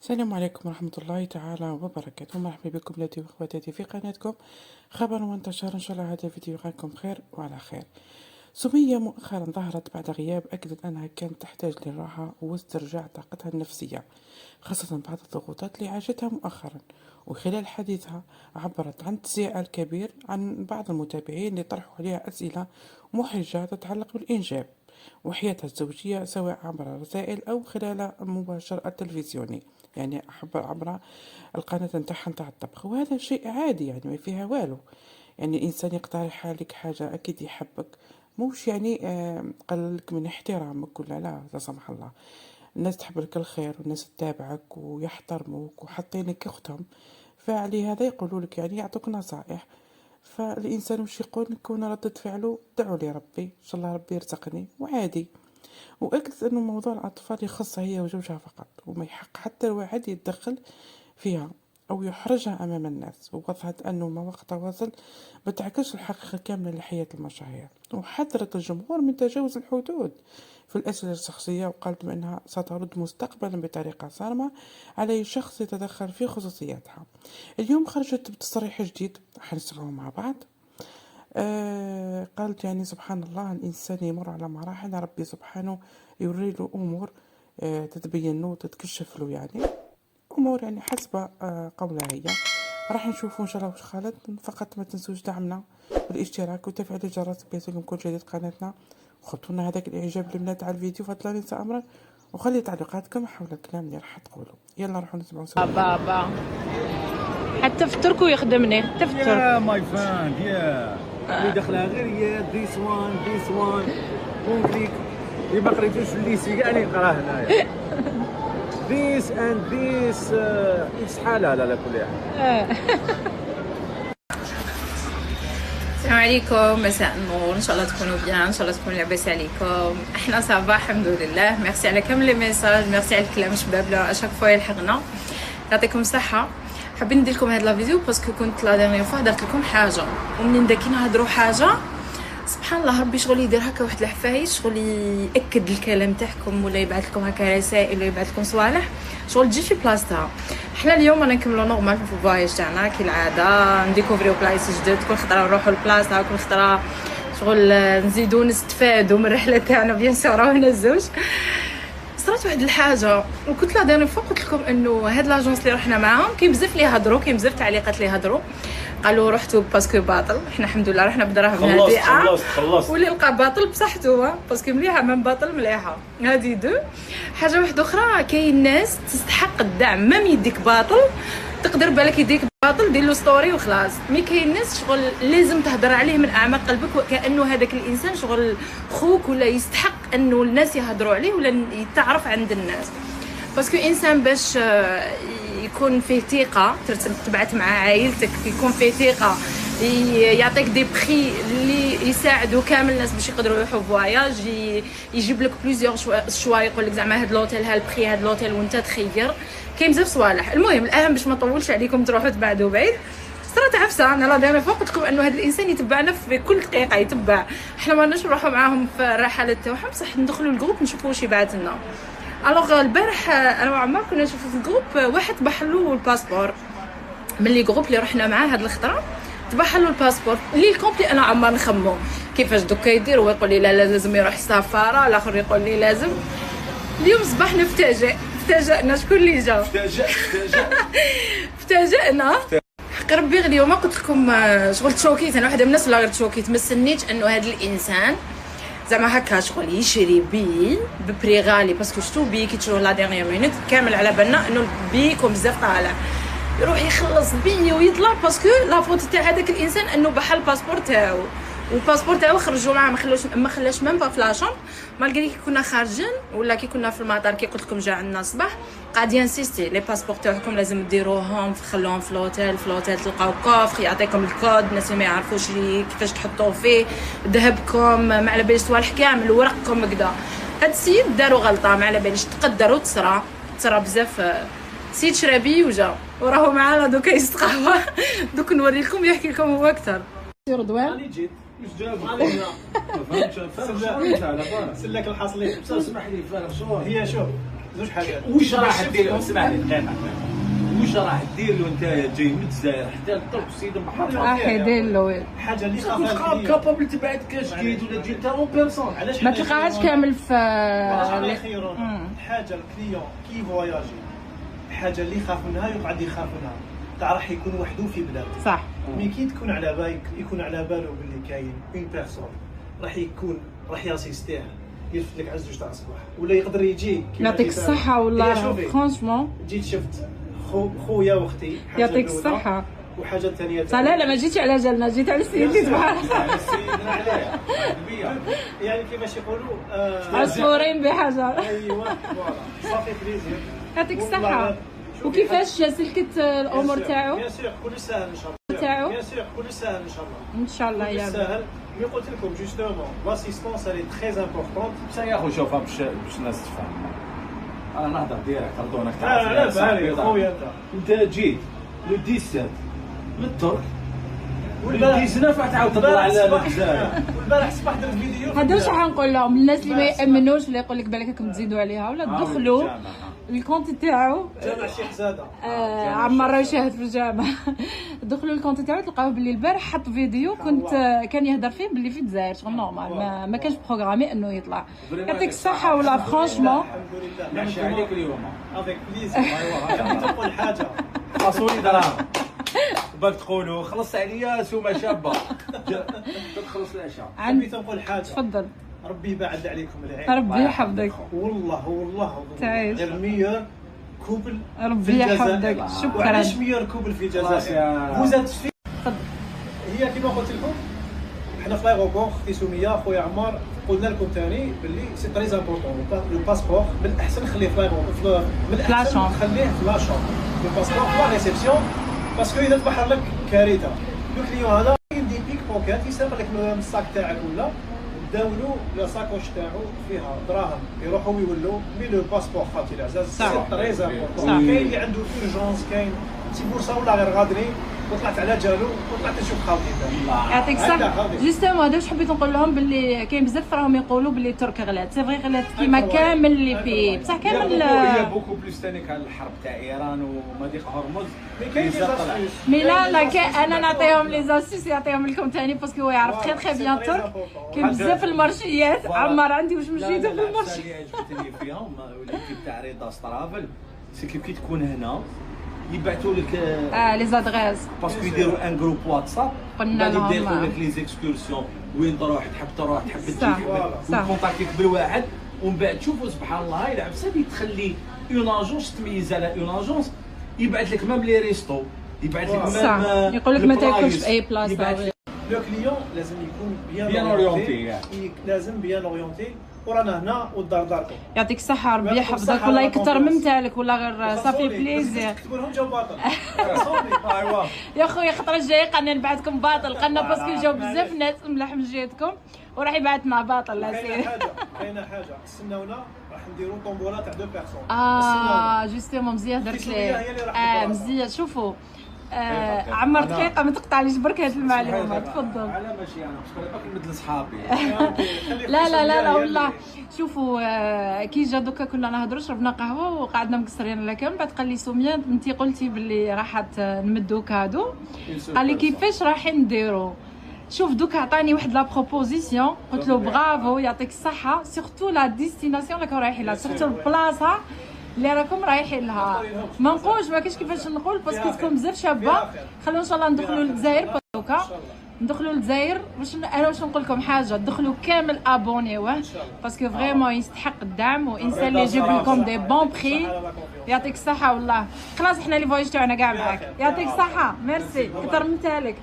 السلام عليكم ورحمة الله تعالى وبركاته. مرحبا بكم ولادي واخواتاتي في قناتكم خبر وانتشار. ان شاء الله هذا الفيديو يلقاكم بخير وعلى خير. سمية مؤخرا ظهرت بعد غياب أكدت أنها كانت تحتاج للراحة واسترجاع طاقتها النفسية، خاصة بعد الضغوطات اللي عاشتها مؤخرا. وخلال حديثها عبرت عن تساؤل كبير عن بعض المتابعين اللي طرحوا عليها أسئلة محرجة تتعلق بالإنجاب وحياتها الزوجية، سواء عبر الرسائل أو خلال المباشر التلفزيوني، يعني عبر القناة نتاعها نتاع الطبخ. وهذا شيء عادي، يعني ما فيها والو. يعني الإنسان يقترح عليك حاجة أكيد يحبك، موش يعني قللك من احترامك ولا لا، لا سمح الله. الناس تحب لك الخير والناس تتابعك ويحترموك وحاطينك اختهم، فلهذا يقولوا لك يعني يعطوك نصائح. فالإنسان وش يقول يكون ردة فعله دعوا لي ربي إن شاء الله ربي يرزقني وعادي. وأكد أنه موضوع الأطفال يخصها هي وزوجها فقط، وما يحق حتى الواحد يتدخل فيها أو يحرجها أمام الناس. ووضحت أنه مواقع التواصل ما تعكسش الحقيقة كاملة لحياة المشاهير، وحذرت الجمهور من تجاوز الحدود في الأسئلة الشخصية، وقالت بأنها سترد مستقبلا بطريقة صارمة على أي شخص يتدخل في خصوصياتها. اليوم خرجت بتصريح جديد حنسمعه مع بعض. قالت يعني سبحان الله، الإنسان يمر على مراحل ربي سبحانه يوري له أمور تتبين له وتتكشف له، يعني أمور يعني حسب قولها هي. راح نشوفوا إن شاء الله وش خالد. فقط ما تنسوش دعمنا بالاشتراك وتفعيل الجرس بيصلكم كل جديد قناتنا، وخطوا لنا هذاك الإعجاب اللي بنات على الفيديو، فضلا ننسى أمرك، وخلي تعليقاتكم حول الكلام اللي راح تقولوا. يلا نروحوا نسمعوا سوا. بابا حتى في التركو يخدمني، حتى في التركو يا ماي فريند يا اللي داخلها غير هي ذيس وان كونكليك اللي ما قريتوش في الليسي كاع اللي نقراه هنايا ذيس اند ذيس اتس حلال على كل حال. السلام عليكم، مساء النور، ان شاء الله تكونوا بيان، ان شاء الله تكونوا لاباس عليكم. احنا صافا الحمد لله. ميرسي على كامل لي ميساج، ميرسي على الكلام شبابنا اشاك فوا يلحقنا، يعطيكم الصحه. حابين ندير لكم هاد لا فيديو باسكو كنت لا ديرنيير فوا درت لكم حاجه، ومنين داكي نهضروا حاجه سبحان الله ربي شغل يدير هكا واحد الحفايس، شغل ياكد الكلام تاعكم ولا يبعث لكم هكا رسائل ولا يبعث لكم صوالح، شغل تجي في بلاصتها. احنا اليوم رانا نكملوا نورمال في الفواياج تاعنا كالعاده، نديكوفريو بلايص جدد، كل خطره نروحوا لبلاصه، كل خطره شغل نزيدوا نستفادوا من الرحله تاعنا بيان سور. وانا الزوج صرات واحد الحاجه، وكنت لا دير فوق قلت لكم انه هاد لاجونس اللي رحنا معاهم كاين بزاف اللي يهضروا، كاين بزاف تعليقات اللي يهضروا، قالوا رحتوا باسكو باطل. احنا الحمد لله رحنا بدراهم هادئه، واللي لقى باطل بصحته باسكو مليحه من باطل مليحه. هذه دو حاجه واحده اخرى، كاين ناس تستحق الدعم، مام يديك باطل تقدر بالك يديك باطل دير له ستوري وخلاص، مي كاين ناس شغل لازم تهضر عليه من اعماق قلبك، وكانه هذاك الانسان شغل خوك ولا يستحق انه الناس يهضروا عليه ولا يتعرف عند الناس. باسكو انسان باش يكون فيه ثقه تبعت مع عائلتك، يكون فيه ثقه، يعطيك دي بخي اللي يساعدوا كامل الناس باش يقدروا يروحوا فواياج، يجيب لك بليزيور شوا، يقول لك زعما هاد لوتيل هالبخي هاد لوتيل وانت تخير، كاين بزاف صوالح. المهم الاهم باش ما نطولش عليكم تروحوا تبعدوا بعيد. صرات عفسه انا لا دايما فوق قلت لكم انه هذا الانسان يتبعنا في كل دقيقه، يتبع. احنا ما نروحوا معاهم في الرحلات تاعهم، بصح ندخلوا الجروب نشوفوا واش يبعث لنا. الوغ البارح انا وعمار كنا نشوفوا في الجروب واحد طبح له الباسبور من لي جروب اللي رحنا معاه هاد الخطره، طبح له الباسبور اللي الكومبلي. انا وعمار نخمو كيفاش دوكا يدير، هو يقول لي لا لازم يروح السفاره، الاخر يقول لي لازم. اليوم صباحنا افتاجئنا شكون اللي جا، افتاجئنا حق ربي. غير اليوم قلت لكم شغل تشوكيت، انا واحده من الناس اللي غير تشوكيت، ما استنيتش انه هذا الانسان زعما هكا شغل يشري بي ببري غالي، باسكو شتو بي كي تشوف لا ديرنيير مينوت كامل على بالنا انه البي كوم بزاف طالع، يروح يخلص بي ويطلع باسكو لا فوت تاع هذاك الانسان انه بحال الباسبور تاعو، والباسبور تاعو خرجوا معاه ما خلاش ميم با في لاشومب. مالغري كي كنا خارجين ولا كي كنا في المطار كي قلت لكم جا عندنا الصباح قاعد ينسيستي لي باسبور تاعكم لازم ديروهم، خلوهم في لوتيل تلقاو كوفر يعطيكم الكود، الناس اللي ما يعرفوش كيفاش تحطوه فيه، ذهبكم ما على باليش صوالح كامل ورقكم كدا. هاد السيد داروا غلطه ما على باليش، تقدروا تصرا بزاف. سيد شرابي وجا وراهو معانا دوكا يستقهوى. دوك نوري لكم يحكي لكم هو اكثر. رضوان راني جيت واش جاب علينا ما فهمتش سلك الحاصلين. اسمح لي فارغ شو هي شوف زوج حاجات. واش راح دير؟ اسمعني دقيقه، واش راح دير له انت جاي من الجزائر حتى لطرق السيد البحر؟ راح يدير له حاجه اللي واش خافها كابابل تبعت كاش جديد ولا تجي انت اون بيرسون؟ علاش ما تلقاهاش كامل في علاش يخيرونا حاجه الكليون كي فواياجي، الحاجه اللي يخاف منها يقعد يخاف منها، تاع راح يكون وحده في بلاد. صح. مي كي تكون على بالك يكون على باله باللي كاين اون بيرسون راح ياسيستيه، يلفت لك عز جوج تاع الصباح، ولا يقدر يجي يعطيك الصحة والله فرانشمون. جيت شفت خويا واختي، يعطيك الصحة. وحاجه ثانيه لا ما جيتش على جالنا، جيت على سيدي سبحان الله. سيدنا عليه يعني كيفاش يقولوا عصفورين بحجر. ايوا فوالا صافي بليزير. يعطيك الصحة. وكيفاش سلكت الامور تاعو؟ بيان سور كل ساهل ان شاء الله. تاعو بيان سور كل ساهل ان شاء الله. ان شاء الله يا رب. ساهل. مي قلت لكم جوستومون لاسيستونس الي تري امبورطونت. بصح يا خو شوفها باش الناس تفهم. انا نهضر ديريكت ردونك لا بالي خويا انت جيت لو 17 من الترك والبارح 19 تعاود تطلع على الجزائر. والبارح الصباح درت فيديو. هذا واش غنقول لهم الناس اللي ما يامنوش، اللي يقول لك بالك راكم تزيدوا عليها ولا دخلوا الكونت تاعو جامع الشيخ زاده. عمار يشاهد في الجامع. دخلوا الكونت تاعو تلقاوه باللي البارح حط فيديو كان يهضر فيه باللي في الجزائر شغل نورمال ما كانش بروغرامي انه يطلع. يعطيك الصحه ولا فرانشمون. الحمد لله. نحشي عليك اليوم افيك بليز. ايوا تقول حاجه خاصوني دراهم باك تقولوا خلصت عليا سومه شابه تخلص العشاء. حبيت نقول حاجه. تفضل. ربي يبعد عليكم العين. ربي يحفظك. والله تعيش. الميور كوبل ربي يحفظك. شكرا. وعلاش ميور كوبل في الجزائر؟ فوزات في هي كما قلت لكم حنا في لايغوبور في سميه خويا عمار قلنا لكم ثاني باللي سي تري امبورطون لو باسبور من الاحسن خليه في لايغوبور، من الاحسن خليه في لا شومبر لو باسبور في لا ريسبسيون باسكو اذا تبحر لك كارثه لو كليون هذا يدي بيك بوكيت يسرق لك من الصاك تاعك ولا داولو لا ساكوش تاعو فيها دراهم يروحوا يولوا مي لو باسبور خاطي العزاز سي تري امبورطون. كاين اللي عنده اورجونس كاين سي بورصه ولا غير غادري وطلعت على جالو وطلعت نشوف خاوتي تاعي. يعطيك الصحة. جوستومون هذا واش حبيت نقول لهم باللي كاين بزاف راهم يقولوا باللي الترك غلات، سي فغي غلات كيما كامل اللي فيه بصح كامل. هي بوكو بلوس ثاني كان الحرب تاع ايران ومضيق هرمز. مي لا انا نعطيهم لي زاسيس يعطيهم لكم ثاني باسكو هو يعرف تري بيان الترك. كاين بزاف المارشيات عمار عندي واش مشيتو في المارشي. اللي عجبتني فيهم وليكيب تاع رضا سترافل سي كي تكون هنا يبعثوا لك لي زادغيس باسكو يديروا ان جروب واتساب قلنا لهم يديروا لك لي زيكسكورسيون وين تروح تحب تجي صح كونتاكتيك بالواحد ومن بعد تشوفوا سبحان الله هاي العبسه اللي تخلي اون اجونس تميز على اون اجونس يبعث لك ميم لي ريستو يبعث لك ميم يقول لك ما تاكلش في اي بلاصه. لو كليون لازم يكون بيان اورينتي لازم بيان اورينتي ورانا هنا والدار داركم. يعطيك الصحة ربي يحفظك والله يكثر من تالك والله غير صافي بليزير. تكتبوا لهم جاو باطل. ايوا يا خويا الخطرة الجاية قلنا نبعثكم باطل قلنا باسكو جاو بزاف ناس ملاح من جهتكم وراح يبعثنا باطل لا سير. كاينه حاجة استناونا راح نديرو طومبولا تاع دو بيرسون. جوستومون مزيان درت ليه. مزيان شوفوا عمر دقيقة ما تقطعليش برك هاد المعلومة تفضل. على ماشي انا باش باك نمد لصحابي. لا والله شوفوا كي جا دوكا كنا نهضروا شربنا قهوة وقعدنا مقصرين على كم بعد قال لي سمية انتي قلتي باللي راح نمدو كادو قال لي كيفاش رايحين نديرو. شوف دوك عطاني واحد لا بروبوزيسيون قلت له برافو يعطيك الصحة سورتو لا ديستيناسيون اللي رايحين لها سورتو البلاصة اللي راكم رايحين لها ما نقولش ما كاينش كيفاش نقول باسكو تكون بزاف شابه. خلونا ان شاء الله ندخلوا للجزائر دوكا ندخلوا للجزائر انا واش نقول لكم حاجه دخلوا كامل ابونيوه باسكو فريمون يستحق الدعم وانسان اللي يجيب لكم دي بون بري. يعطيك الصحه والله خلاص احنا لي فواياج تاعنا كاع معاك. يعطيك الصحه ميرسي كثر من تالك.